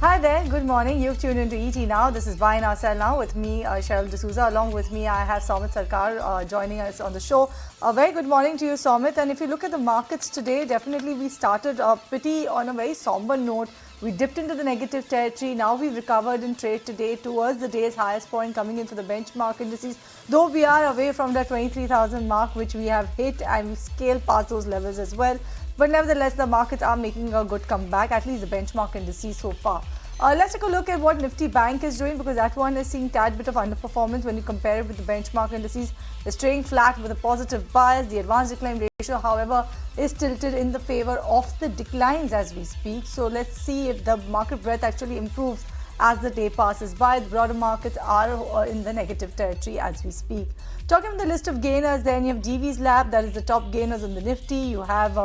Hi there, good morning. You've tuned into ET Now. This is Buy Now Sell Now with me, Cheryl D'Souza. Along with me, I have Somit Sarkar joining us on the show. A very good morning to you, Somit. And if you look at the markets today, definitely we started pretty on a very somber note. We dipped into the negative territory. Now we've recovered in trade today towards the day's highest point coming in for the benchmark indices. Though we are away from the 23,000 mark, which we have hit, and we scaled past those levels as well. But nevertheless, the markets are making a good comeback, at least the benchmark indices so far. Let's take a look at what Nifty Bank is doing, because that one is seeing tad bit of underperformance when you compare it with the benchmark indices. It's trading flat with a positive bias. The advanced decline ratio, however, is tilted in the favor of the declines as we speak. So let's see if the market breadth actually improves as the day passes by. The broader markets are in the negative territory as we speak. Talking about the list of gainers, then you have Divi's Lab, that is the top gainers in the Nifty. You have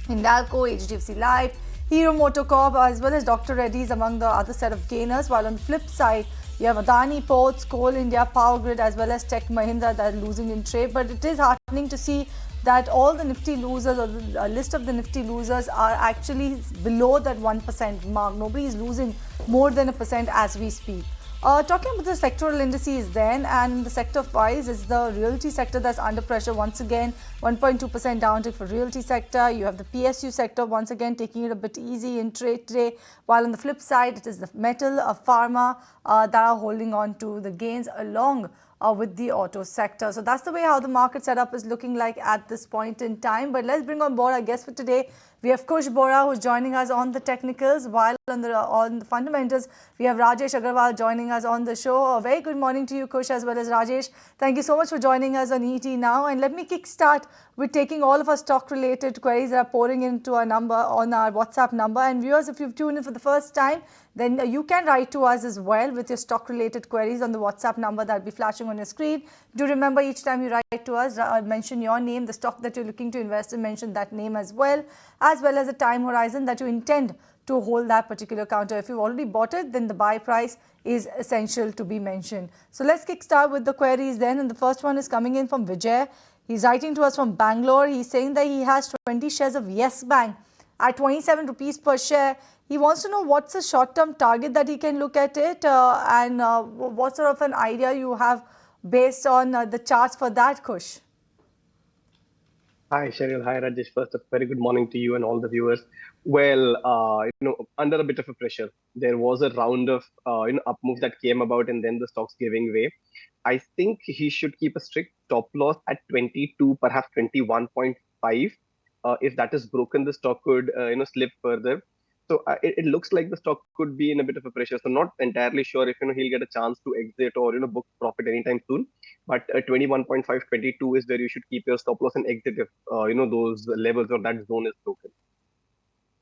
Hindalco, HDFC Life, Hero Motocorp, as well as Dr. Reddy's among the other set of gainers. While on the flip side, you have Adani Ports, Coal India, Power Grid, as well as Tech Mahindra that are losing in trade. But it is heartening to see that all the Nifty losers, or the list of the Nifty losers, are actually below that 1% mark. Nobody is losing more than 1% as we speak. Talking about the sectoral indices then, and the sector-wise is the realty sector that's under pressure once again. 1.2% downtick for realty sector. You have the PSU sector once again taking it a bit easy in trade today. While on the flip side, it is the metal, pharma that are holding on to the gains along with the auto sector. So that's the way how the market setup is looking like at this point in time. But let's bring on board our guest for today. We have Kush Bohra, who's joining us on the technicals, while on the fundamentals, we have Rajesh Agarwal joining us on the show. A very good morning to you, Kush, as well as Rajesh. Thank you so much for joining us on ET Now. And let me kickstart with taking all of our stock-related queries that are pouring into our number on our WhatsApp number. And viewers, if you've tuned in for the first time, then you can write to us as well with your stock-related queries on the WhatsApp number that will be flashing on your screen. Do remember, each time you write to us, mention your name, the stock that you're looking to invest in, mention that name as well as the time horizon that you intend to hold that particular counter. If you've already bought it, then the buy price is essential to be mentioned. So let's kickstart with the queries then. And the first one is coming in from Vijay. He's writing to us from Bangalore. He's saying that he has 20 shares of Yes Bank at 27 rupees per share. He wants to know what's the short-term target that he can look at it and what sort of an idea you have based on the charts for that, Kush. Hi, Cheryl. Hi, Rajesh. First, a very good morning to you and all the viewers. Well, under a bit of a pressure, there was a round of up move that came about, and then the stocks giving way. I think he should keep a strict stop loss at 22, perhaps 21.5. If that is broken, the stock could slip further. So it looks like the stock could be in a bit of a pressure. So not entirely sure if he'll get a chance to exit or book profit anytime soon. But 21.5, 22 is where you should keep your stop loss and exit if those levels or that zone is broken.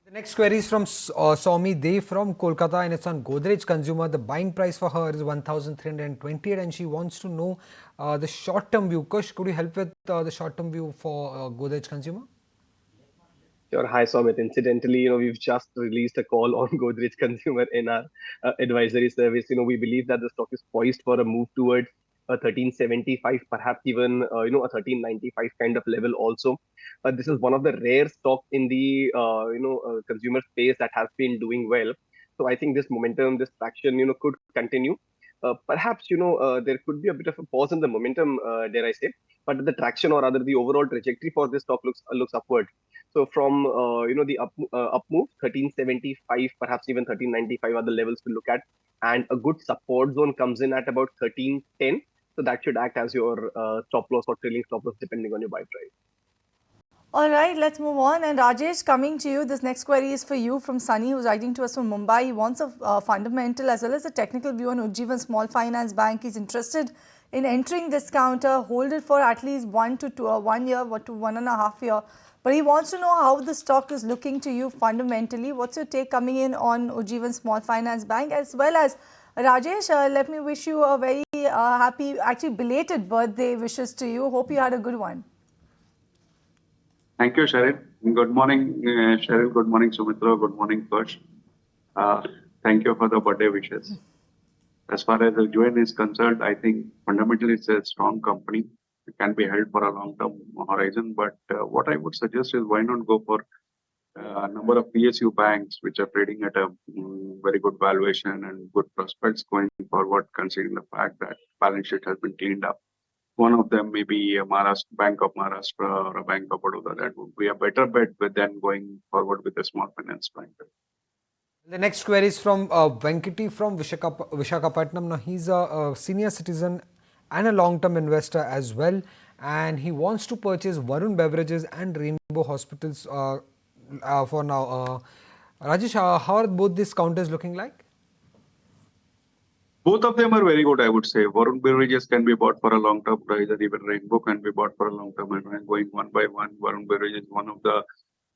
The next query is from Soumi Dev from Kolkata, and it's on Godrej Consumer. The buying price for her is 1,328, and she wants to know the short-term view. Kush, could you help with the short-term view for Godrej Consumer? Sure. Hi, Somit. Incidentally, we've just released a call on Godrej Consumer in our advisory service. We believe that the stock is poised for a move towards a 1375, perhaps even a 1395 kind of level also. This is one of the rare stocks in the consumer space that has been doing well. So I think this momentum, this traction, could continue. Perhaps there could be a bit of a pause in the momentum, dare I say, but the traction, or rather the overall trajectory for this stock looks upward. So from the up move, 1375, perhaps even 1395 are the levels to look at, and a good support zone comes in at about 1310. So that should act as your stop loss or trailing stop loss depending on your buy price. All right, let's move on. And Rajesh, coming to you, this next query is for you from Sunny, who's writing to us from Mumbai. He wants a fundamental as well as a technical view on Ujjivan Small Finance Bank. He's interested in entering this counter, hold it for at least 1 to 1 year, or to 1.5 years. But he wants to know how the stock is looking to you fundamentally. What's your take coming in on Ujjivan Small Finance Bank? As well as Rajesh, let me wish you a very happy, actually belated birthday wishes to you. Hope you had a good one. Thank you, Cheryl. Good morning, Cheryl. Good morning, Sumitra. Good morning, Kush. Thank you for the birthday wishes. As far as the Ujjivan is concerned, I think fundamentally it's a strong company. It can be held for a long-term horizon. But what I would suggest is why not go for number of PSU banks which are trading at a very good valuation and good prospects going forward, considering the fact that balance sheet has been cleaned up. One of them may be a Bank of Maharashtra or a Bank of Baroda. That would be a better bet than going forward with a small finance bank. The next query is from Venkati from Vishakhapatnam. Now, he's a senior citizen and a long-term investor as well, and he wants to purchase Varun Beverages and Rainbow Hospitals for now. Rajesh, how are both these counters looking like? Both of them are very good, I would say. Varun Beverages can be bought for a long-term price, and even Rainbow can be bought for a long-term. And when going one by one, Varun Beverages is one of the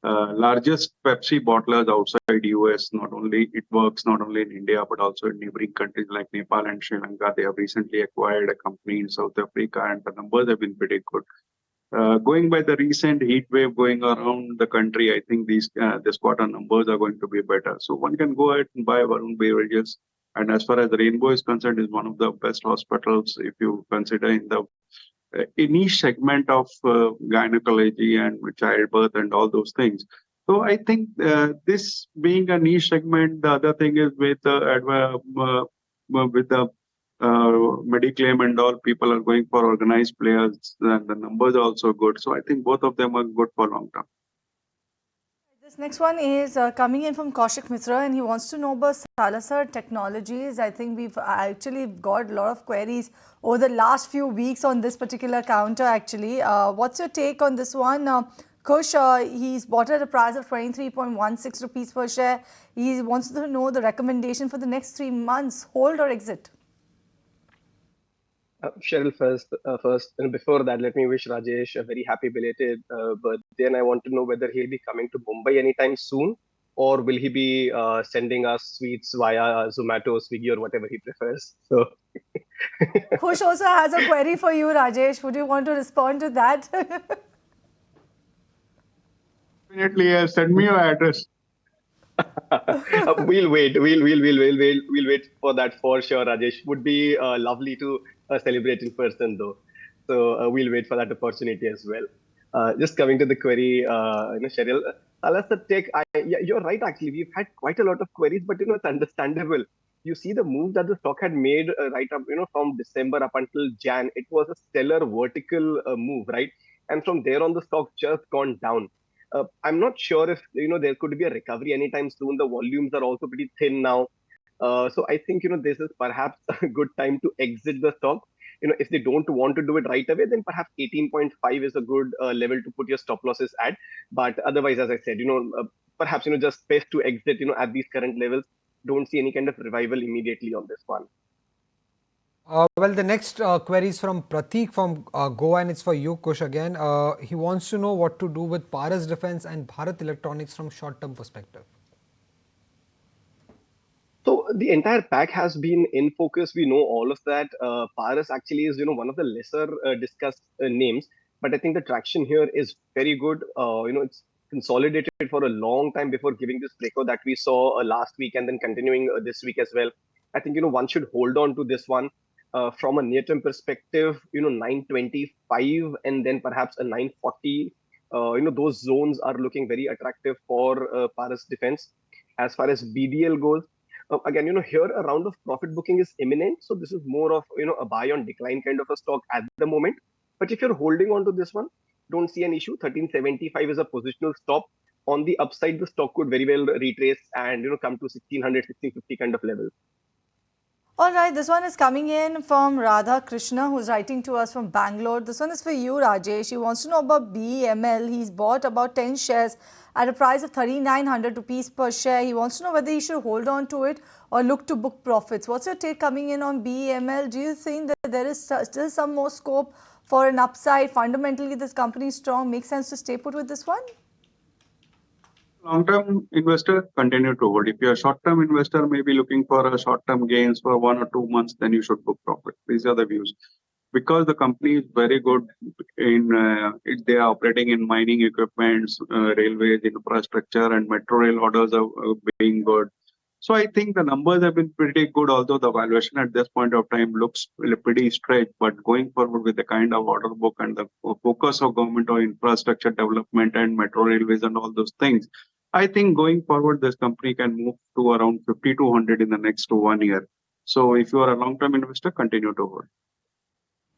largest Pepsi bottlers outside US. Not only it works not only in India but also in neighboring countries like Nepal and Sri Lanka. They have recently acquired a company in South Africa, and the numbers have been pretty good. Going by the recent heat wave going around the country, I think this quarter numbers are going to be better. So one can go ahead and buy Varun Beverages. And as far as the Rainbow is concerned, is one of the best hospitals if you consider in the niche segment of gynecology and childbirth and all those things. So I think this being a niche segment, the other thing is with the Mediclaim and all, people are going for organized players, and the numbers are also good. So I think both of them are good for long term. This next one is coming in from Kaushik Mitra, and he wants to know about Salazar Technologies. I think we've actually got a lot of queries over the last few weeks on this particular counter actually. What's your take on this one? Kush, he's bought at a price of 23.16 rupees per share. He wants to know the recommendation for the next 3 months, hold or exit. Cheryl, first, and before that, let me wish Rajesh a very happy belated birthday. And I want to know whether he'll be coming to Mumbai anytime soon, or will he be sending us sweets via Zomato, Swiggy, or whatever he prefers. So, Kush also has a query for you, Rajesh. Would you want to respond to that? Definitely, send me your address. We'll wait. We'll wait for that for sure. Rajesh, would be lovely to celebrate in person though. So we'll wait for that opportunity as well. Just coming to the query, Cheryl, Salazar Tech. You're right. Actually, we've had quite a lot of queries, but it's understandable. You see the move that the stock had made right up, from December up until Jan. It was a stellar vertical move, right? And from there on, the stock just gone down. I'm not sure if there could be a recovery anytime soon. The volumes are also pretty thin now, so I think this is perhaps a good time to exit the stock. If they don't want to do it right away, then perhaps 18.5 is a good level to put your stop losses at. But otherwise, as I said, perhaps just best to exit at these current levels. Don't see any kind of revival immediately on this one. Well, the next query is from Prateek from Goa, and it's for you, Kush, again. He wants to know what to do with Paras Defense and Bharat Electronics from short-term perspective. So the entire pack has been in focus. We know all of that. Paras actually is, one of the lesser discussed names, but I think the traction here is very good. It's consolidated for a long time before giving this breakout that we saw last week and then continuing this week as well. I think, one should hold on to this one. From a near-term perspective, 925 and then perhaps a 940, those zones are looking very attractive for Paras Defense. As far as BDL goes, again, here a round of profit booking is imminent. So this is more of, a buy on decline kind of a stock at the moment. But if you're holding on to this one, don't see an issue. 1375 is a positional stop. On the upside, the stock could very well retrace and, come to 1600, 1650 kind of level. All right, this one is coming in from Radha Krishna, who's writing to us from Bangalore. This one is for you, Rajesh. He wants to know about BEML. He's bought about 10 shares at a price of 3,900 rupees per share. He wants to know whether he should hold on to it or look to book profits. What's your take coming in on BEML? Do you think that there is still some more scope for an upside? Fundamentally, this company is strong. Makes sense to stay put with this one? Long-term investor, continue to hold. If you're a short-term investor, maybe looking for a short-term gains for 1 or 2 months, then you should book profit. These are the views. Because the company is very good in, they are operating in mining equipments, railways, infrastructure, and metro rail orders are being good. So I think the numbers have been pretty good, although the valuation at this point of time looks pretty stretched. But going forward with the kind of order book and the focus of government on infrastructure development and metro railways and all those things, I think going forward, this company can move to around 5,200 in the next 1 year. So if you are a long-term investor, continue to hold.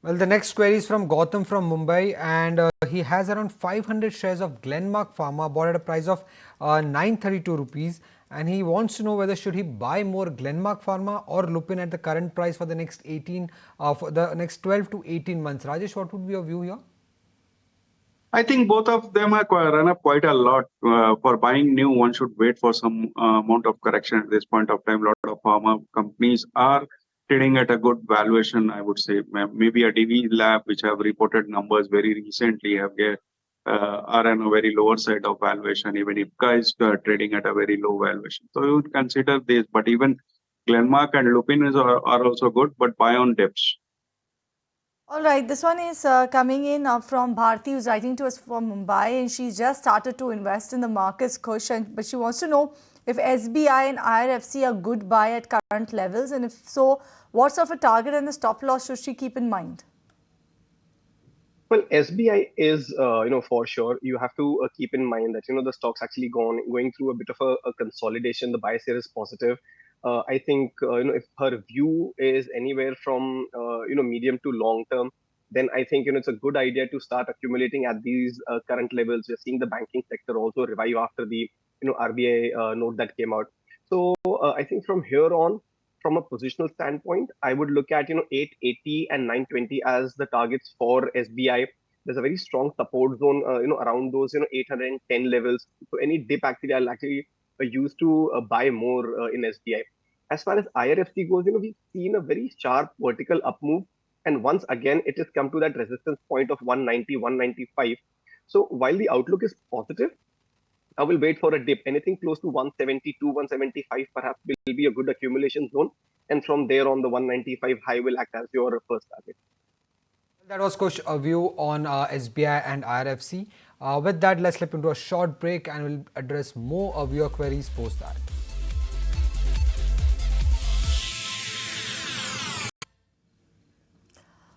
Well, the next query is from Gautam from Mumbai, and he has around 500 shares of Glenmark Pharma bought at a price of 932 rupees, and he wants to know whether should he buy more Glenmark Pharma or Lupin at the current price for the next 12 to 18 months. Rajesh, what would be your view here? I think both of them are run up quite a lot. For buying new, one should wait for some amount of correction at this point of time. A lot of pharma companies are trading at a good valuation, I would say. Maybe a Divi lab, which have reported numbers very recently, are on a very lower side of valuation. Even Ipca is trading at a very low valuation. So you would consider this, but even Glenmark and Lupin are also good, but buy on dips. All right, this one is coming in from Bharti, who's writing to us from Mumbai, and she's just started to invest in the markets, Kush, but she wants to know if SBI and IRFC are good buy at current levels, and if so, what sort of a target and the stop loss should she keep in mind? Well, SBI is, for sure. You have to keep in mind that, the stock's actually going through a bit of a consolidation. The bias here is positive. I think, if her view is anywhere from, medium to long term, then I think, it's a good idea to start accumulating at these current levels. We're seeing the banking sector also revive after the, RBI note that came out. So I think from here on, from a positional standpoint, I would look at 880 and 920 as the targets for SBI. There's a very strong support zone, around those 810 levels. So any dip actually, I'll actually use to buy more in SBI. As far as IRFC goes, we've seen a very sharp vertical up move, and once again it has come to that resistance point of 190, 195. So while the outlook is positive, I will wait for a dip. Anything close to 172, 175 perhaps will be a good accumulation zone. And from there on, the 195 high will act as your first target. That was Kush, a view on SBI and IRFC. With that, let's slip into a short break and we'll address more of your queries post that.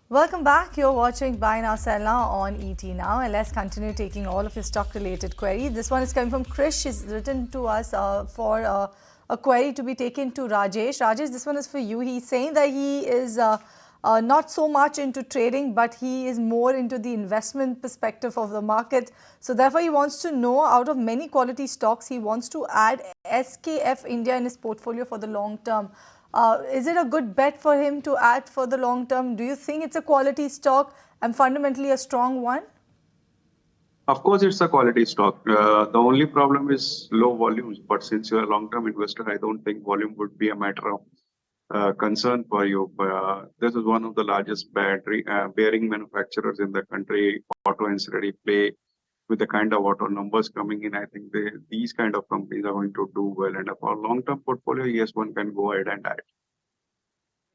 Welcome back. You're watching Buy Now Sell Now on ET Now, and let's continue taking all of your stock related queries. This one is coming from Krish. He's written to us for a query to be taken to Rajesh. Rajesh, this one is for you. He's saying that he is not so much into trading, but he is more into the investment perspective of the market. So therefore, he wants to know, out of many quality stocks, he wants to add SKF India in his portfolio for the long term. Is it a good bet for him to add for the long term? Do you think it's a quality stock and fundamentally a strong one? Of course, it's a quality stock. The only problem is low volumes. But since you're a long-term investor, I don't think volume would be a matter of concern for you. This is one of the largest bearing manufacturers in the country. Auto ancillary play with the kind of auto numbers coming in. I think these kind of companies are going to do well. And for a long-term portfolio, yes, one can go ahead and add.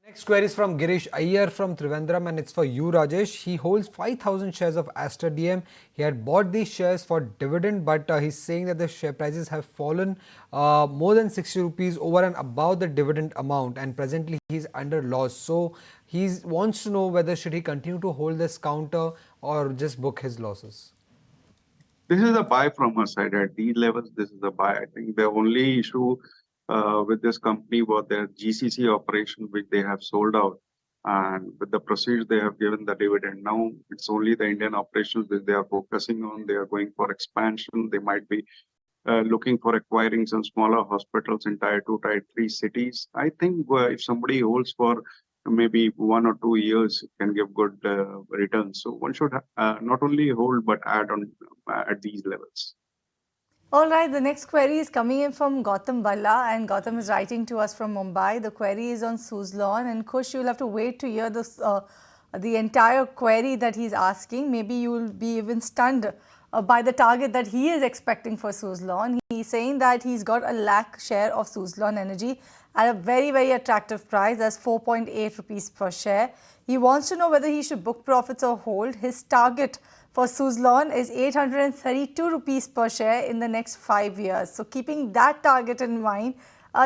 Next query is from Girish Iyer from Trivandrum, and it's for you, Rajesh. He holds 5,000 shares of Aster DM. He had bought these shares for dividend, but he's saying that the share prices have fallen more than 60 rupees over and above the dividend amount, and presently he's under loss. So he wants to know whether should he continue to hold this counter or just book his losses. This is a buy from our side. At these levels, this is a buy. I think the only issue with this company was their GCC operation, which they have sold out. And with the proceeds, they have given the dividend. Now, it's only the Indian operations that they are focusing on. They are going for expansion. They might be looking for acquiring some smaller hospitals in Tier 2, Tier 3 cities. I think if somebody holds for maybe 1 or 2 years, can give good returns. So one should not only hold, but add on at these levels. All right, the next query is coming in from Gautam Balla, and Gautam is writing to us from Mumbai. The query is on Suzlon, and Kush, you'll have to wait to hear this, the entire query that he's asking. Maybe you will be even stunned by the target that he is expecting for Suzlon. He's saying that he's got a lakh share of Suzlon Energy at a very, very attractive price. That's 4.8 rupees per share. He wants to know whether he should book profits or hold. His target for Suzlon is 832 rupees per share in the next 5 years. So keeping that target in mind,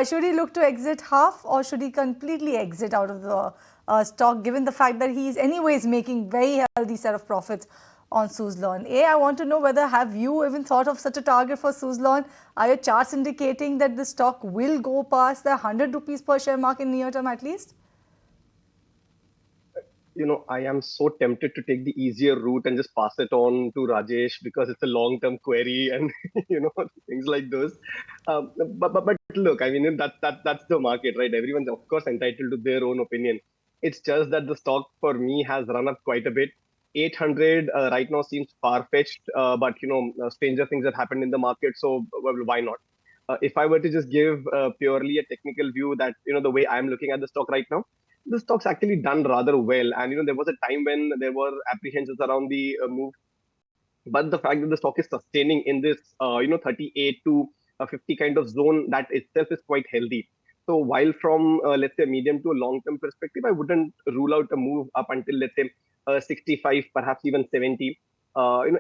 should he look to exit half or should he completely exit out of the stock, given the fact that he is anyways making very healthy set of profits? on Suzlon? I want to know whether have you even thought of such a target for Suzlon? Are your charts indicating that the stock will go past the 100 rupees per share mark in near term at least? I am so tempted to take the easier route and just pass it on to Rajesh because it's a long-term query and things like those. But look, I mean that's the market, right? Everyone's of course entitled to their own opinion. It's just that the stock for me has run up quite a bit. 800 right now seems far-fetched, but stranger things have happened in the market, so well, why not? If I were to just give purely a technical view, that the way I'm looking at the stock right now, the stock's actually done rather well. And there was a time when there were apprehensions around the move, but the fact that the stock is sustaining in this 38 to 50 kind of zone, that itself is quite healthy. So while from let's say medium to a long term perspective, I wouldn't rule out a move up until let's say 65, perhaps even 70.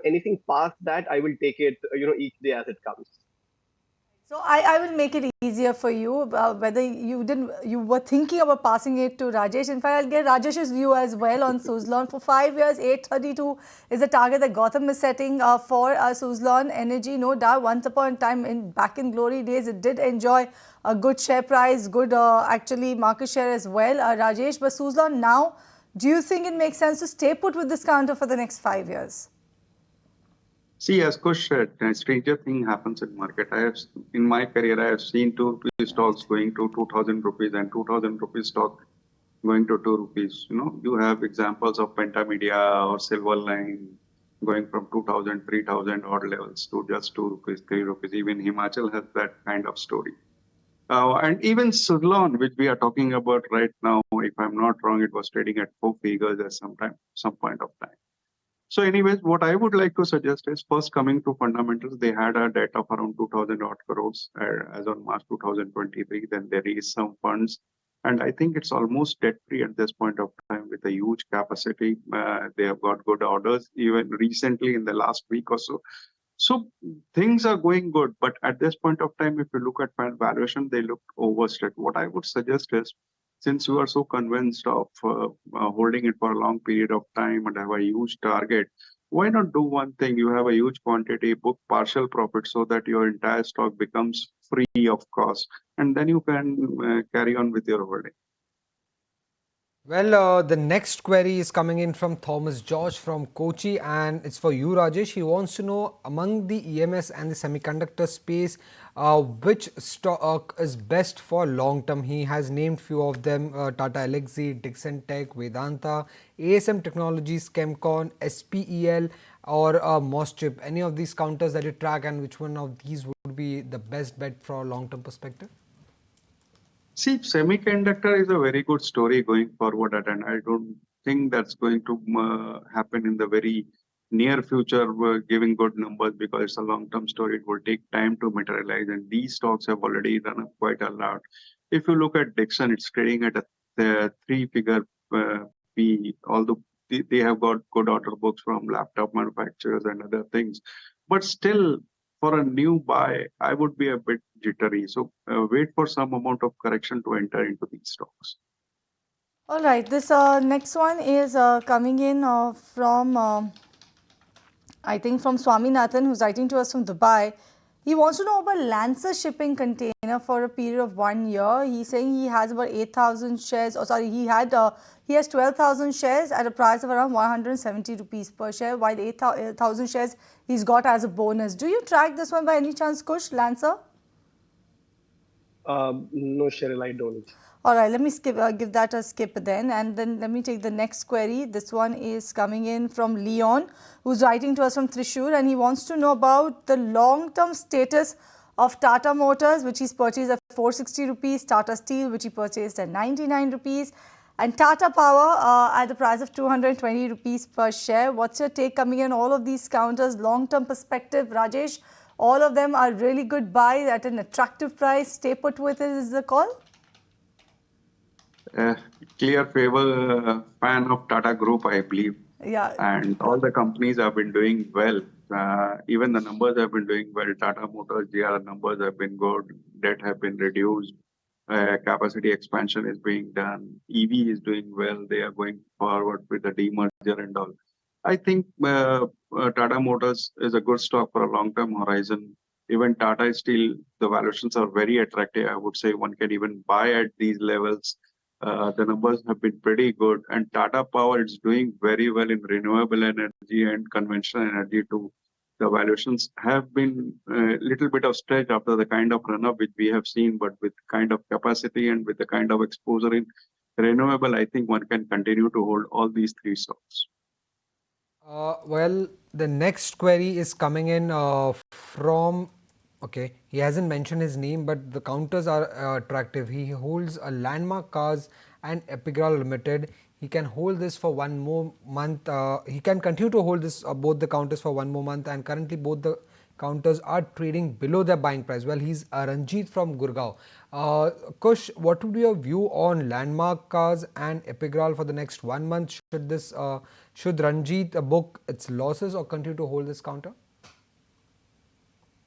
Anything past that, I will take it each day as it comes. So I will make it easier for you. Whether you were thinking about passing it to Rajesh. In fact, I'll get Rajesh's view as well on Suzlon. For 5 years, 832 is the target that Gautam is setting for Suzlon Energy. No doubt, once upon a time, back in glory days, it did enjoy a good share price, good actually market share as well. Rajesh, but Suzlon now, do you think it makes sense to stay put with this counter for the next 5 years? See, as Kush said, a stranger thing happens in market. In my career, I have seen 2 rupee stocks going to 2,000 rupees and 2,000 rupees stock going to 2 rupees. You have examples of Pentamedia or Silverline going from 2,000, 3,000 odd levels to just 2 rupees, 3 rupees. Even Himachal has that kind of story. And even Suzlon, which we are talking about right now, if I'm not wrong, it was trading at 4 figures at some point of time. So anyways, what I would like to suggest is first coming to fundamentals, they had a debt of around 2,000 odd crores as on March 2023. Then there is some funds. And I think it's almost debt free at this point of time with a huge capacity. They have got good orders even recently in the last week or so. So things are going good. But at this point of time, if you look at valuation, they look overstated. What I would suggest is, since you are so convinced of holding it for a long period of time and have a huge target, why not do one thing? You have a huge quantity, book partial profit so that your entire stock becomes free of cost, and then you can carry on with your holding. Well, the next query is coming in from Thomas George from Kochi, and it's for you, Rajesh. He wants to know, among the EMS and the semiconductor space, which stock is best for long term. He has named few of them: Tata Elxsi, Dixon Tech, Vedanta, ASM Technologies, Chemcon, SPEL, or Moschip. Any of these counters that you track, and which one of these would be the best bet for a long term perspective? See, semiconductor is a very good story going forward, and I don't think that's going to happen in the very near future, giving good numbers, because it's a long-term story. It will take time to materialize, and these stocks have already run up quite a lot. If you look at Dixon, it's trading at a 3-figure P, although they have got good order books from laptop manufacturers and other things, but still, for a new buy, I would be a bit jittery. So wait for some amount of correction to enter into these stocks. All right, this next one is coming in from, I think, from Swaminathan, who's writing to us from Dubai. He wants to know about Lancer Shipping Container for a period of 1 year. He's saying he has about 8,000 shares, or sorry, he has 12,000 shares at a price of around 170 rupees per share, while 8,000 shares he's got as a bonus. Do you track this one by any chance, Kush, Lancer? No, Cheryl, I don't. All right, let me give that a skip then. And then let me take the next query. This one is coming in from Leon, who's writing to us from Thrissur, and he wants to know about the long-term status of Tata Motors, which he's purchased at 460 rupees, Tata Steel, which he purchased at 99 rupees, and Tata Power at the price of 220 rupees per share. What's your take coming in all of these counters, long-term perspective, Rajesh? All of them are really good buys at an attractive price. Stay put with it is the call? Clear favor fan of Tata Group, I believe. Yeah. And all the companies have been doing well. Even the numbers have been doing well. Tata Motors, their numbers have been good. Debt have been reduced. Capacity expansion is being done. EV is doing well. They are going forward with the demerger and all. I think Tata Motors is a good stock for a long-term horizon. Even Tata Steel, the valuations are very attractive. I would say one can even buy at these levels. The numbers have been pretty good, and Tata Power is doing very well in renewable energy and conventional energy too. The valuations have been a little bit of stretch after the kind of run-up which we have seen, but with kind of capacity and with the kind of exposure in renewable, I think one can continue to hold all these three stocks. Well, the next query is coming in from, okay, he hasn't mentioned his name, but the counters are attractive. He holds a Landmark Cars and Epigram Limited. He can hold this for one more month. He can continue to hold this both the counters for one more month, and currently both the counters are trading below their buying price. Well, he's Ranjit from Gurgaon. Kush, what would be your view on Landmark Cars and Epigram for the next 1 month? Should Ranjit book its losses or continue to hold this counter?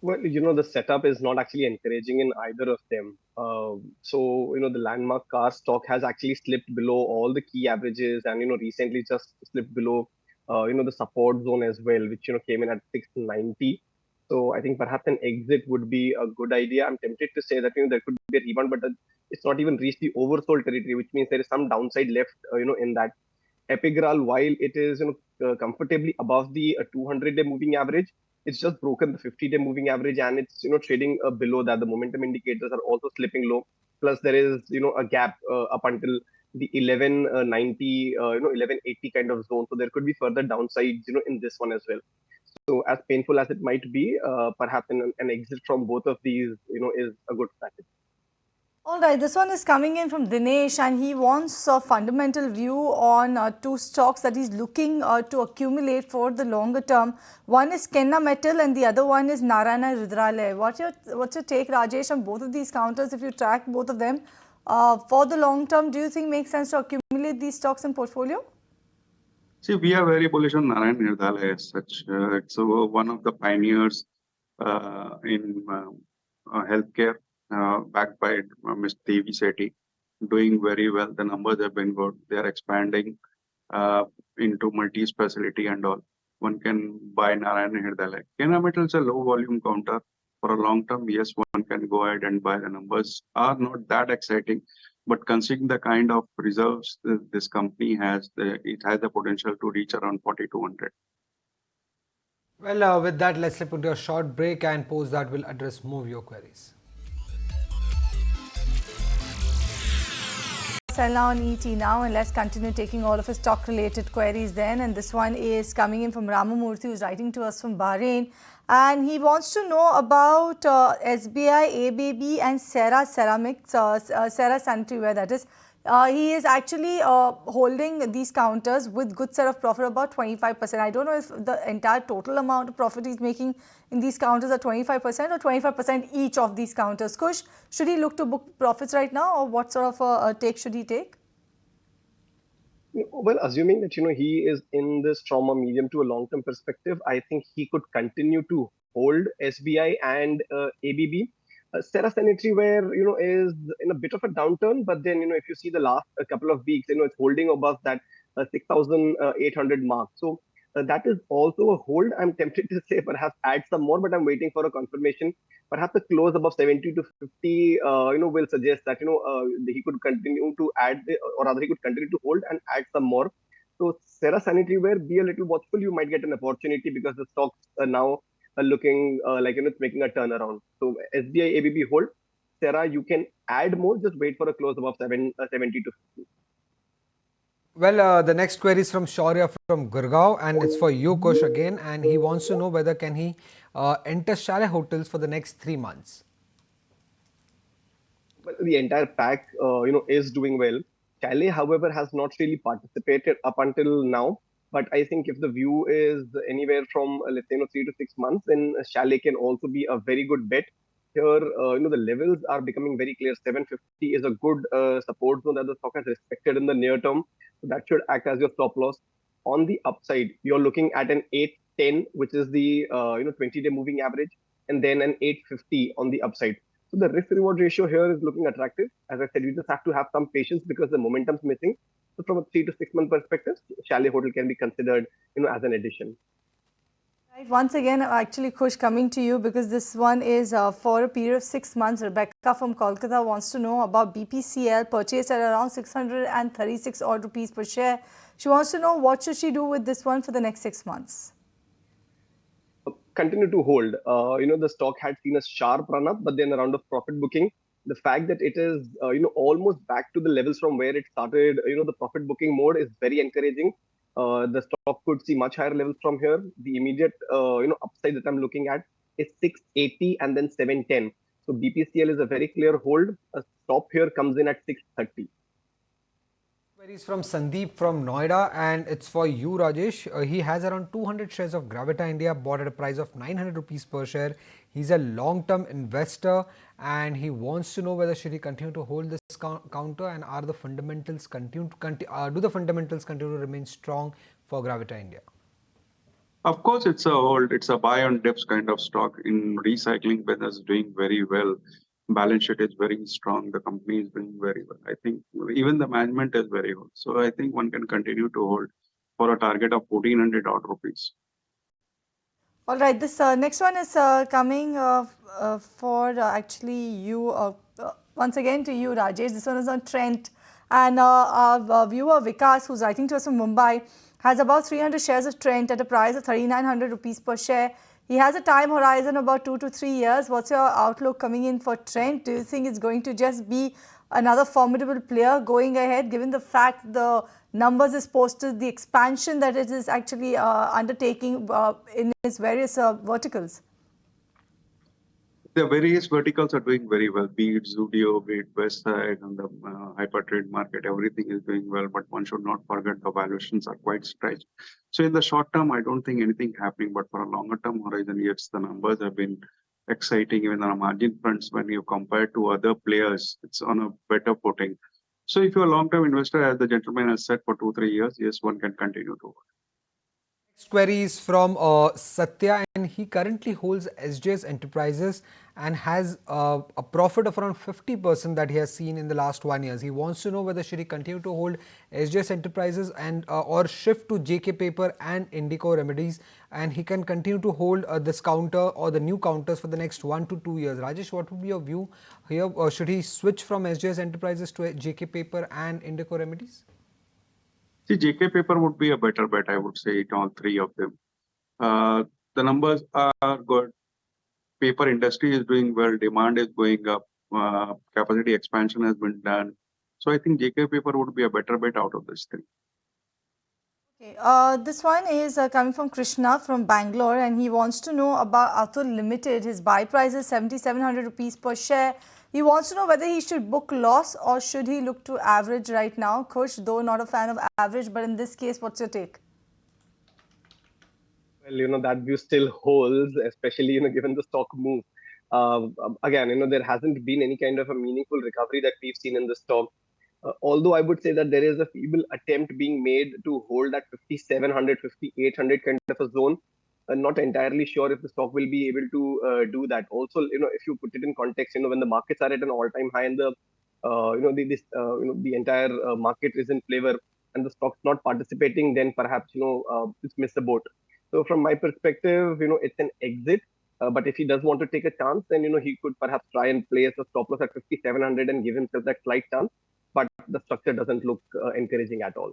Well, the setup is not actually encouraging in either of them. So, the landmark car stock has actually slipped below all the key averages and, recently just slipped below, the support zone as well, which, came in at 690. So I think perhaps an exit would be a good idea. I'm tempted to say that, there could be a rebound, but it's not even reached the oversold territory, which means there is some downside left, in that. Epigram, while it is comfortably above the 200-day moving average, it's just broken the 50-day moving average, and it's trading below that. The momentum indicators are also slipping low. Plus, there is a gap up until the 1190, 1180 kind of zone. So there could be further downsides, in this one as well. So as painful as it might be, perhaps an exit from both of these, is a good strategy. All right, this one is coming in from Dinesh, and he wants a fundamental view on two stocks that he's looking to accumulate for the longer term. One is Kenna Metal and the other one is Narayana Rudralaya. What's your take, Rajesh, on both of these counters? If you track both of them for the long term, do you think makes sense to accumulate these stocks in portfolio? See, we are very bullish on Narayan Hirdale as such. It's one of the pioneers in healthcare, backed by Ms. Divi, doing very well. The numbers have been good. They are expanding into multi-specialty and all. One can buy Narayan Hirdale. Kenna Metal is a low volume counter. For a long term, yes, one can go ahead and buy. The numbers are not that exciting, but considering the kind of reserves this company has, it has the potential to reach around 4,200. Well, with that, let's put a short break, and post that will address more of your queries. Sell now on ET now, and let's continue taking all of his stock related queries then. And this one is coming in from Ramamurthy, who's writing to us from Bahrain, and he wants to know about SBI, ABB and Cera Ceramics, Cera Sanitary Ware, that is. He is actually holding these counters with good set of profit, about 25%. I don't know if the entire total amount of profit he's making in these counters are 25% or 25% each of these counters. Kush, should he look to book profits right now, or what sort of take should he take? Well, assuming that he is in this from a medium to a long-term perspective, I think he could continue to hold SBI and ABB. Cera Sanitary Ware, is in a bit of a downturn, but then if you see the last couple of weeks, it's holding above that 6,800 mark. So that is also a hold. I'm tempted to say perhaps add some more, but I'm waiting for a confirmation. Perhaps a close above 70 to 50, will suggest that he could continue to add, or rather he could continue to hold and add some more. So Cera Sanitary Ware, be a little watchful. You might get an opportunity because the stocks are now looking like it's making a turnaround. So SBI, ABB hold. Cera, you can add more. Just wait for a close above 70 to 50. Well, the next query is from Shaurya from Gurgaon, and it's for you, Kush, again. And he wants to know whether can he enter Chalet Hotels for the next 3 months. Well, the entire pack, is doing well. Chalet, however, has not really participated up until now. But I think if the view is anywhere from, let's say, 3 to 6 months, then Chalet can also be a very good bet. Here, the levels are becoming very clear. 750 is a good support zone that the stock has respected in the near term. So that should act as your stop loss. On the upside, you're looking at an 810, which is the 20-day moving average, and then an 850 on the upside. So the risk reward ratio here is looking attractive. As I said, you just have to have some patience because the momentum's missing. So from a 3 to 6 month perspective, chalet hotel can be considered, as an addition. Right. Once again, actually, Kush, coming to you because this one is for a period of 6 months. Rebecca from Kolkata wants to know about BPCL purchased at around 636 odd rupees per share. She wants to know what should she do with this one for the next 6 months. Continue to hold. The stock had seen a sharp run up, but then a round of profit booking. The fact that it is, almost back to the levels from where it started, the profit booking mode is very encouraging. The stock could see much higher levels from here. The immediate, upside that I'm looking at is 680 and then 710. So BPCL is a very clear hold. A stop here comes in at 630. Queries from Sandeep from Noida, and it's for you, Rajesh. He has around 200 shares of Gravita India, bought at a price of 900 rupees per share. He's a long-term investor, and he wants to know whether should he continue to hold this counter, and are the fundamentals do the fundamentals continue to remain strong for Gravita India? Of course, it's a hold. It's a buy on dips kind of stock. In recycling business, doing very well. Balance sheet is very strong. The company is doing very well. I think even the management is very good. So I think one can continue to hold for a target of 1400 odd rupees. All right, this next one is coming for actually you, once again to you, Rajesh. This one is on Trent. And our viewer Vikas, who's writing to us from Mumbai, has about 300 shares of Trent at a price of 3,900 rupees per share. He has a time horizon about 2 to 3 years. What's your outlook coming in for Trent? Do you think it's going to just be another formidable player going ahead, given the fact the numbers is posted, the expansion that it is actually undertaking in its various verticals? The various verticals are doing very well, be it Zudio, be it Westside, and the hyper trade market, everything is doing well, but one should not forget the valuations are quite stretched. So in the short term, I don't think anything happening, but for a longer term horizon, yes, the numbers have been exciting. Even on a margin fronts, when you compare to other players, it's on a better footing. So if you're a long-term investor, as the gentleman has said, for 2-3 years, yes, one can continue to. Next query is from Satya, and he currently holds SJS Enterprises and has a profit of around 50% that he has seen in the last 1 year. He wants to know whether should he continue to hold SJS Enterprises and or shift to JK Paper and Indico Remedies, and he can continue to hold this counter or the new counters for the next 1 to 2 years. Rajesh, what would be your view here? Should he switch from SJS Enterprises to JK Paper and Indico Remedies? See, JK Paper would be a better bet, I would say, on 3 of them. The numbers are good. Paper industry is doing well. Demand is going up. Capacity expansion has been done. So I think JK Paper would be a better bet out of this thing. Okay, this one is coming from Krishna from Bangalore, and he wants to know about Atul Limited. His buy price is 7,700 rupees per share. He wants to know whether he should book loss or should he look to average right now. Kush, though not a fan of average, but in this case, what's your take? Well, that view still holds, especially, given the stock move. Again, there hasn't been any kind of a meaningful recovery that we've seen in the stock. Although I would say that there is a feeble attempt being made to hold that 5,700, 5,800 kind of a zone. Not entirely sure if the stock will be able to do that. Also, if you put it in context, when the markets are at an all-time high and the entire market is in flavor and the stock's not participating, then perhaps, it's missed the boat. So from my perspective, it's an exit. But if he does want to take a chance, then, he could perhaps try and place a stop loss at 5,700 and give himself that slight chance. But the structure doesn't look encouraging at all.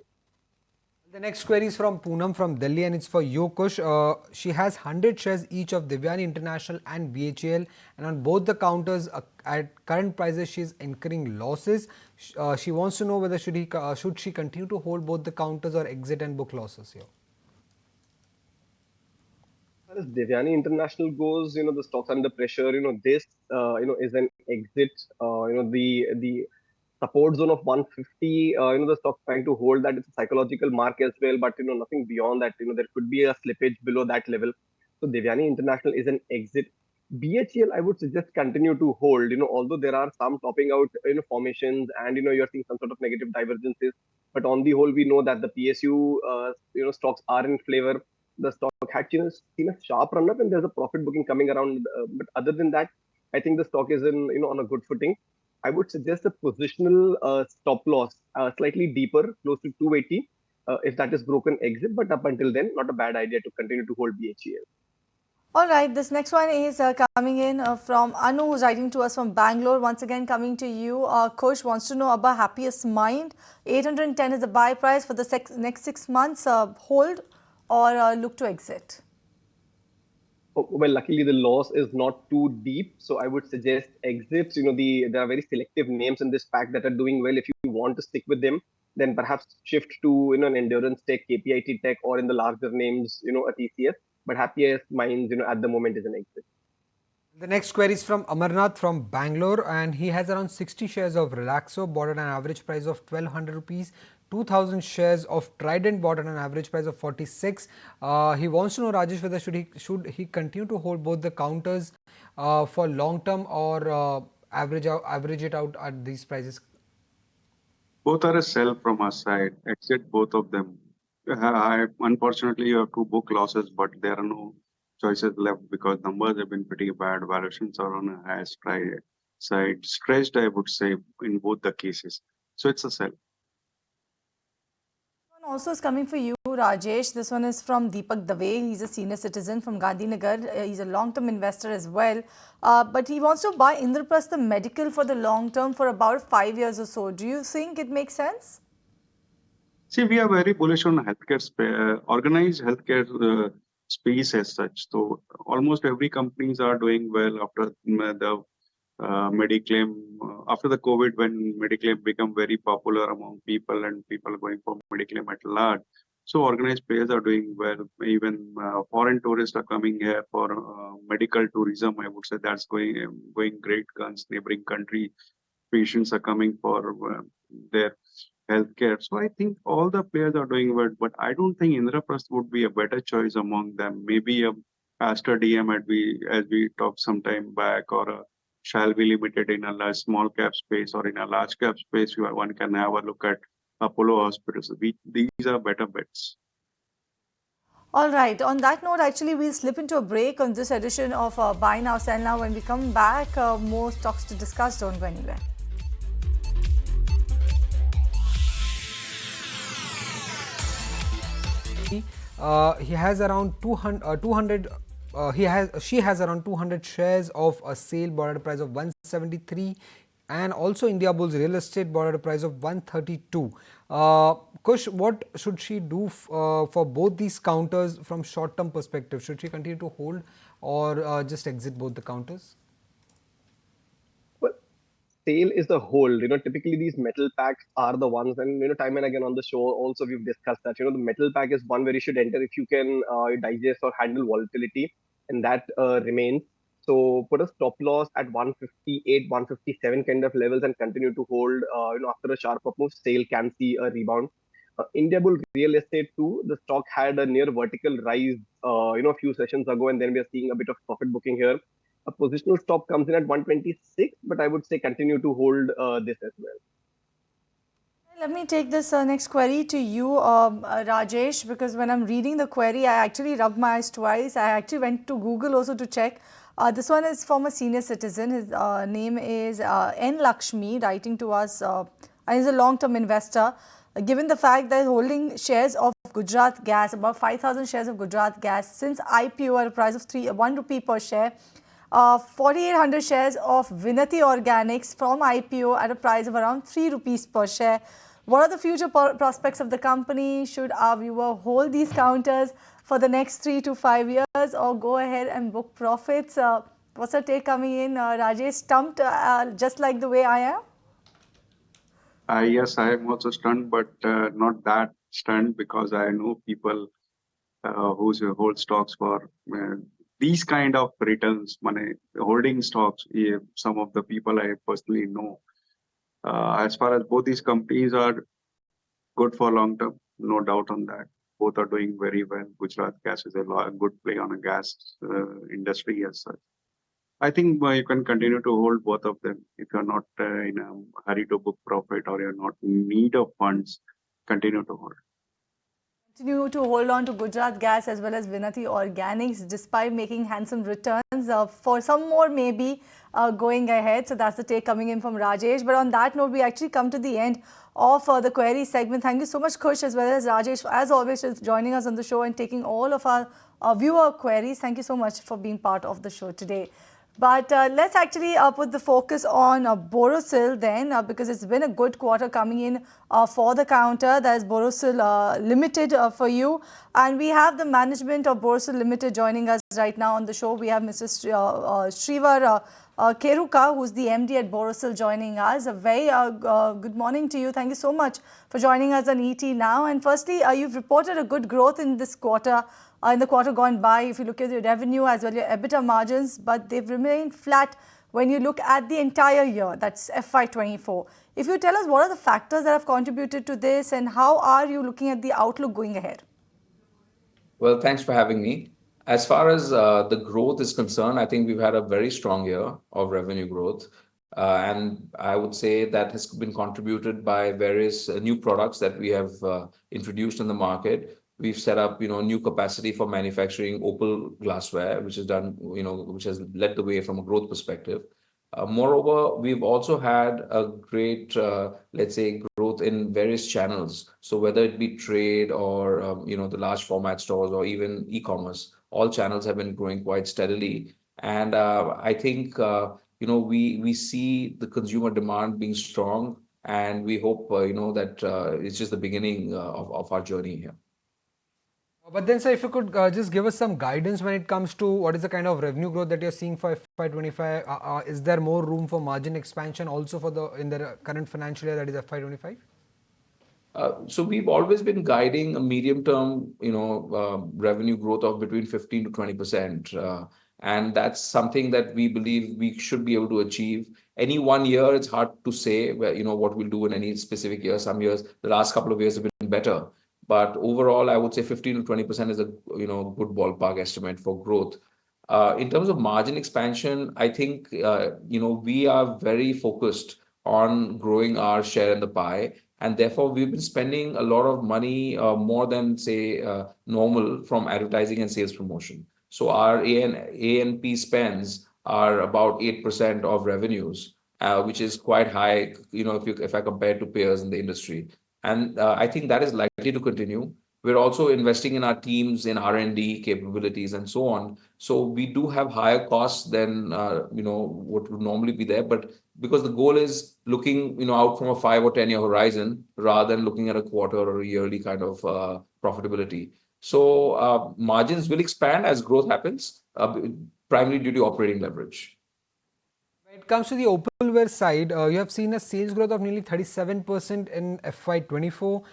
The next query is from Poonam from Delhi, and it's for you, Kush. She has 100 shares each of Divyani International and BHEL, and on both the counters at current prices she is incurring losses. She wants to know whether should she continue to hold both the counters or exit and book losses here. As far as Divyani International goes, the stocks under pressure. This is an exit. The support zone of 150, the stock trying to hold that. It's a psychological mark as well, but nothing beyond that. There could be a slippage below that level. So Devyani International is an exit. BHEL, I would suggest continue to hold. Although there are some topping out formations and you're seeing some sort of negative divergences, but on the whole we know that the PSU stocks are in flavor. The stock had seen a sharp run up and there's a profit booking coming around. But other than that, I think the stock is in on a good footing. I would suggest a positional stop loss, slightly deeper, close to 280. If that is broken, exit. But up until then, not a bad idea to continue to hold BHEL. All right, this next one is coming in from Anu, who's writing to us from Bangalore. Once again, coming to you, Kush wants to know about Happiest Mind. 810 is the buy price for the next 6 months. Hold or look to exit? Oh, well, luckily the loss is not too deep, so I would suggest exits. There are very selective names in this pack that are doing well. If you want to stick with them, then perhaps shift to an endurance tech, KPIT tech, or in the larger names, a TCS. But Happiest Minds, at the moment is an exit. The next query is from Amarnath from Bangalore, and he has around 60 shares of Relaxo, bought at an average price of 1200 rupees. 2000 shares of Trident, bought at an average price of 46. He wants to know, Rajesh, whether should he continue to hold both the counters for long term, or average it out at these prices? Both are a sell from our side. Exit both of them. Unfortunately, you have to book losses, but there are no choices left because numbers have been pretty bad. Valuations are on a high side. Stretched, I would say, in both the cases. So it's a sell. One also is coming for you, Rajesh. This one is from Deepak Dave. He's a senior citizen from Gandhinagar. He's a long-term investor as well. But he wants to buy Indraprastha the medical for the long term for about 5 years or so. Do you think it makes sense? See, we are very bullish on healthcare, organized healthcare space as such. So almost every companies are doing well after the Mediclaim, after the COVID, when Mediclaim become very popular among people and people are going for Mediclaim at large. So organized players are doing well. Even foreign tourists are coming here for medical tourism. I would say that's going great guns. Neighboring country patients are coming for their healthcare. So I think all the players are doing well, but I don't think Indraprastha would be a better choice among them. Maybe a Astra DM as we talked some time back, or a Shall Be Limited in a large small cap space, or in a large cap space where one can have a look at Apollo Hospitals. These are better bets. All right. On that note, actually, we'll slip into a break on this edition of Buy Now, Sell Now. When we come back, more stocks to discuss. Don't go anywhere. He has around 200 she has around 200 shares of a sale, bought at a price of 173, and also India Bulls Real Estate, bought at a price of 132. Kush, what should she do for both these counters from short-term perspective? Should she continue to hold or just exit both the counters? Well, sale is the hold. Typically these metal packs are the ones, and time and again on the show also we've discussed that. The metal pack is one where you should enter if you can digest or handle volatility, and that remains. So put a stop loss at 158, 157 kind of levels and continue to hold. After a sharp up move, sale can see a rebound. India Bull Real Estate too. The stock had a near vertical rise, a few sessions ago, and then we are seeing a bit of profit booking here. A positional stop comes in at 126, but I would say continue to hold this as well. Let me take this next query to you, Rajesh, because when I'm reading the query, I actually rubbed my eyes twice. I actually went to Google also to check. This one is from a senior citizen. His name is N. Lakshmi, writing to us, and he's a long-term investor. Given the fact that holding shares of Gujarat Gas, about 5,000 shares of Gujarat Gas since IPO at a price of 1 rupee per share, 4,800 shares of Vinati Organics from IPO at a price of around 3 rupees per share. What are the future prospects of the company? Should our viewer hold these counters for the next 3 to 5 years or go ahead and book profits? What's the take coming in? Rajesh, stumped just like the way I am? Yes, I am also stunned, but not that stunned because I know people who hold stocks for these kind of returns, money holding stocks. Some of the people I personally know. As far as both these companies are good for long term, no doubt on that. Both are doing very well. Gujarat Gas is a good play on a gas industry as such. I think you can continue to hold both of them. If you're not in a hurry to book profit or you're not in need of funds, continue to hold. Continue to hold on to Gujarat Gas as well as Vinati Organics despite making handsome returns for some more maybe going ahead. So that's the take coming in from Rajesh. But on that note, we actually come to the end of the query segment. Thank you so much, Kush, as well as Rajesh, as always, for joining us on the show and taking all of our viewer queries. Thank you so much for being part of the show today. But let's actually put the focus on Borosil then, because it's been a good quarter coming in for the counter. That is Borosil Limited for you. And we have the management of Borosil Limited joining us right now on the show. We have Mr. Srivar Keruka, who's the MD at Borosil, joining us. A very good morning to you. Thank you so much for joining us on ET Now. And firstly, you've reported a good growth in this quarter. In the quarter gone by, if you look at your revenue as well your EBITDA margins, but they've remained flat when you look at the entire year, that's FY24. If you tell us what are the factors that have contributed to this and how are you looking at the outlook going ahead? Well, thanks for having me. As far as the growth is concerned, I think we've had a very strong year of revenue growth. And I would say that has been contributed by various new products that we have introduced in the market. We've set up, new capacity for manufacturing opal glassware, which has done, which has led the way from a growth perspective. Moreover, we've also had a great, let's say, growth in various channels. So whether it be trade or, the large format stores or even e-commerce, all channels have been growing quite steadily. And I think, we see the consumer demand being strong, and we hope, that it's just the beginning of our journey here. But then, sir, if you could just give us some guidance when it comes to what is the kind of revenue growth that you're seeing for FY25? Is there more room for margin expansion also in the current financial year, that is FY25? So we've always been guiding a medium-term, revenue growth of between 15 to 20%. And that's something that we believe we should be able to achieve. Any one year, it's hard to say where, what we'll do in any specific year. Some years, the last couple of years have been better. But overall, I would say 15 to 20% is a good ballpark estimate for growth. In terms of margin expansion, I think we are very focused on growing our share in the pie, and therefore we've been spending a lot of money, more than say normal, from advertising and sales promotion. So our A&P spends are about 8% of revenues, which is quite high, if I compare to peers in the industry. And I think that is likely to continue. We're also investing in our teams, in R&D capabilities and so on. So we do have higher costs than, what would normally be there. But because the goal is looking, out from a 5 or 10-year horizon, rather than looking at a quarter or a yearly kind of profitability. So margins will expand as growth happens, primarily due to operating leverage. When it comes to the opalware side, you have seen a sales growth of nearly 37% in FY24.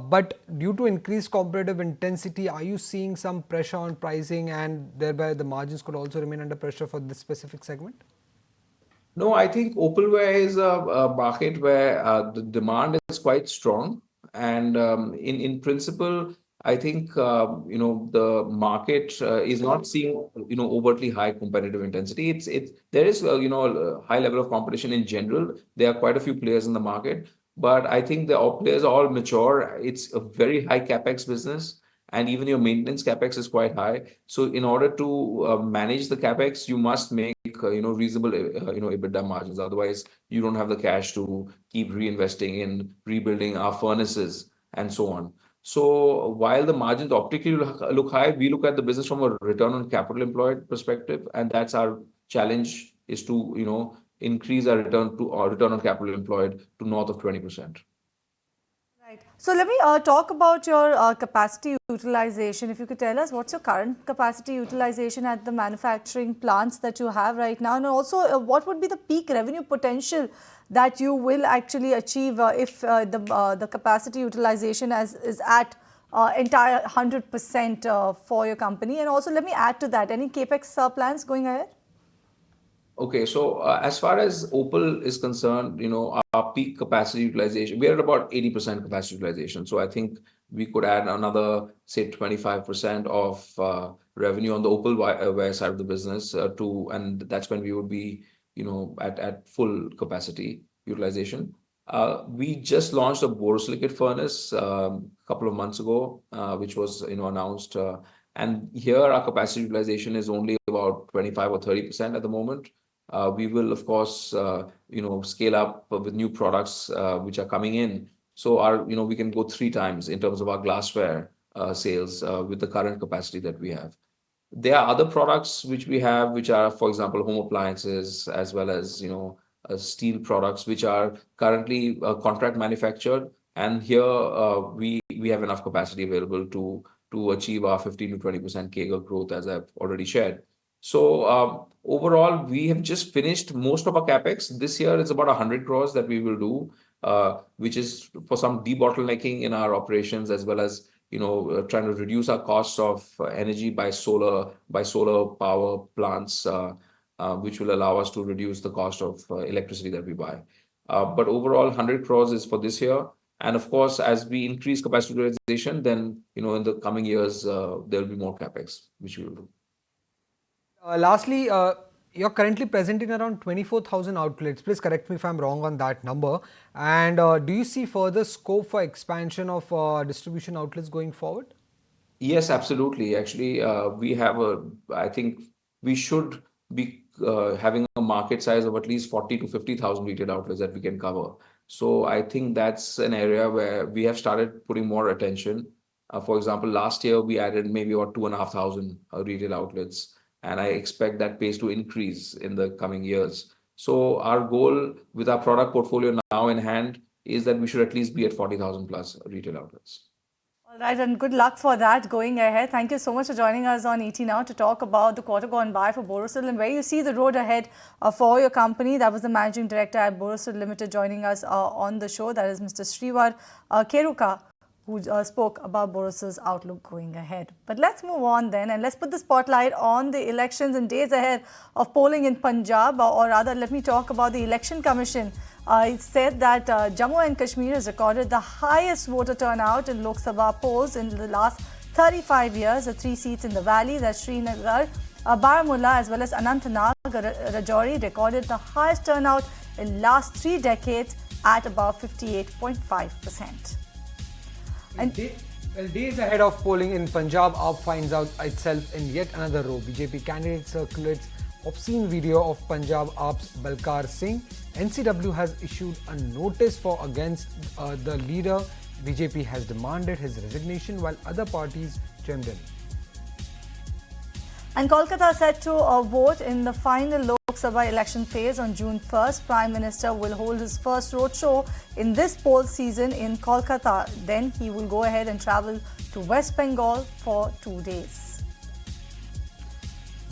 But due to increased competitive intensity, are you seeing some pressure on pricing, and thereby the margins could also remain under pressure for this specific segment? No, I think opalware is a market where the demand is quite strong. And in principle, I think, the market is not seeing, overtly high competitive intensity. There is, a high level of competition in general. There are quite a few players in the market, but I think the players are all mature. It's a very high capex business, and even your maintenance capex is quite high. So in order to manage the capex, you must make, reasonable, EBITDA margins. Otherwise, you don't have the cash to keep reinvesting in rebuilding our furnaces and so on. So while the margins optically look high, we look at the business from a return on capital employed perspective, and that's our challenge, is to increase our return on capital employed to north of 20%. Right. So let me talk about your capacity utilization. If you could tell us what's your current capacity utilization at the manufacturing plants that you have right now, and also what would be the peak revenue potential that you will actually achieve if the capacity utilization is at entire 100% for your company. And also let me add to that, any capex plans going ahead? Okay, so as far as opal is concerned, our peak capacity utilization, we're at about 80% capacity utilization. So I think we could add another, say, 25% of revenue on the opalware side of the business and that's when we would be, at full capacity utilization. We just launched a borosilicate furnace a couple of months ago, which was announced. And here our capacity utilization is only about 25 or 30% at the moment. We will, of course, scale up with new products which are coming in. So we can go 3 times in terms of our glassware sales with the current capacity that we have. There are other products which we have, which are, for example, home appliances, as well as steel products, which are currently contract manufactured. And here we have enough capacity available to achieve our 15 to 20% CAGR growth, as I've already shared. So overall, we have just finished most of our capex. This year, it's about 100 crores that we will do, which is for some debottlenecking in our operations, as well as trying to reduce our costs of energy by solar power plants, which will allow us to reduce the cost of electricity that we buy. But overall, 100 crores is for this year. And of course, as we increase capacity utilization, then in the coming years, there will be more capex, which we will do. Lastly, you're currently present in around 24,000 outlets. Please correct me if I'm wrong on that number. And do you see further scope for expansion of distribution outlets going forward? Yes, absolutely. Actually, I think we should be having a market size of at least 40 to 50,000 retail outlets that we can cover. So I think that's an area where we have started putting more attention. For example, last year we added maybe about 2,500 retail outlets, and I expect that pace to increase in the coming years. So our goal with our product portfolio now in hand is that we should at least be at 40,000 plus retail outlets. All right, and good luck for that going ahead. Thank you so much for joining us on ET Now to talk about the quarter gone by for Borosil and where you see the road ahead for your company. That was the Managing Director at Borosil Limited joining us on the show. That is Mr. Srivar Keruka, who spoke about Borosil's outlook going ahead. But let's move on then, and let's put the spotlight on the elections and days ahead of polling in Punjab, or rather, let me talk about the Election Commission. It said that Jammu and Kashmir has recorded the highest voter turnout in Lok Sabha polls in the last 35 years. The 3 seats in the valley, that's Srinagar, Baramulla, as well as Anantnag, Rajouri, recorded the highest turnout in last 3 decades at about 58.5%. And days ahead of polling in Punjab, AAP finds out itself in yet another row. BJP candidate circulates obscene video of Punjab AAP's Balkar Singh. NCW has issued a notice against the leader. BJP has demanded his resignation while other parties chimed in. And Kolkata set to vote in the final Lok Sabha election phase on June 1st. Prime Minister will hold his first roadshow in this poll season in Kolkata. Then he will go ahead and travel to West Bengal for 2 days.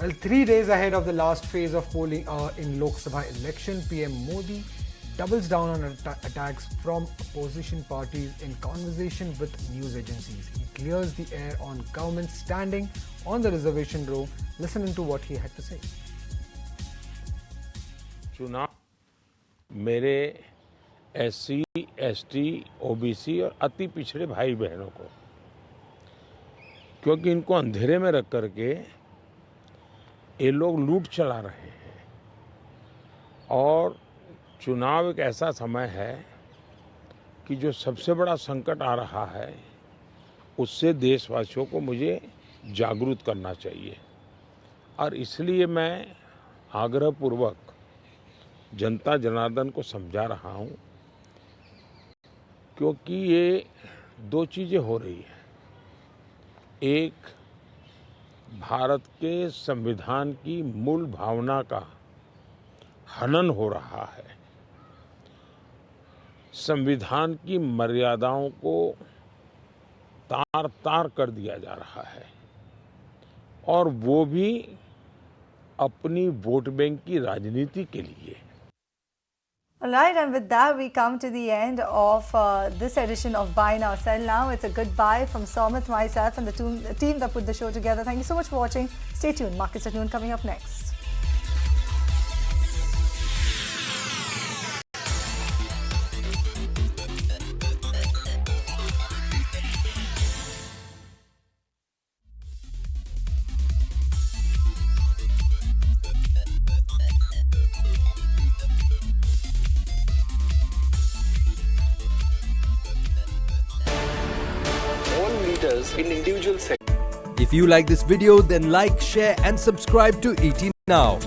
Well, 3 days ahead of the last phase of polling in Lok Sabha election, PM Modi doubles down on attacks from opposition parties in conversation with news agencies. He clears the air on government standing on the reservation row. Listen to what he had to say. चुनाव मेरे SC, ST, OBC और अति पिछड़े भाई बहनों को, क्योंकि इनको अंधेरे में रख करके ये लोग लूट चला रहे हैं। और चुनाव एक ऐसा समय है कि जो सबसे बड़ा संकट आ रहा है, उससे देशवासियों को मुझे जागरूक करना चाहिए। और इसलिए मैं आग्रहपूर्वक जनता जनार्दन को समझा रहा हूं, क्योंकि ये 2 चीज़ें हो रही हैं। एक, भारत के संविधान की मूल भावना का हनन हो रहा है। संविधान की मर्यादाओं को तार-तार कर दिया जा रहा है, और वो भी अपनी वोट बैंक की राजनीति के लिए। All right, and with that, we come to the end of this edition of Buy Now, Sell Now. It's a goodbye from Somit, myself, and the team that put the show together. Thank you so much for watching. Stay tuned. Markets at noon coming up next. in individual sectors. If you like this video, then like, share and subscribe to ET Now.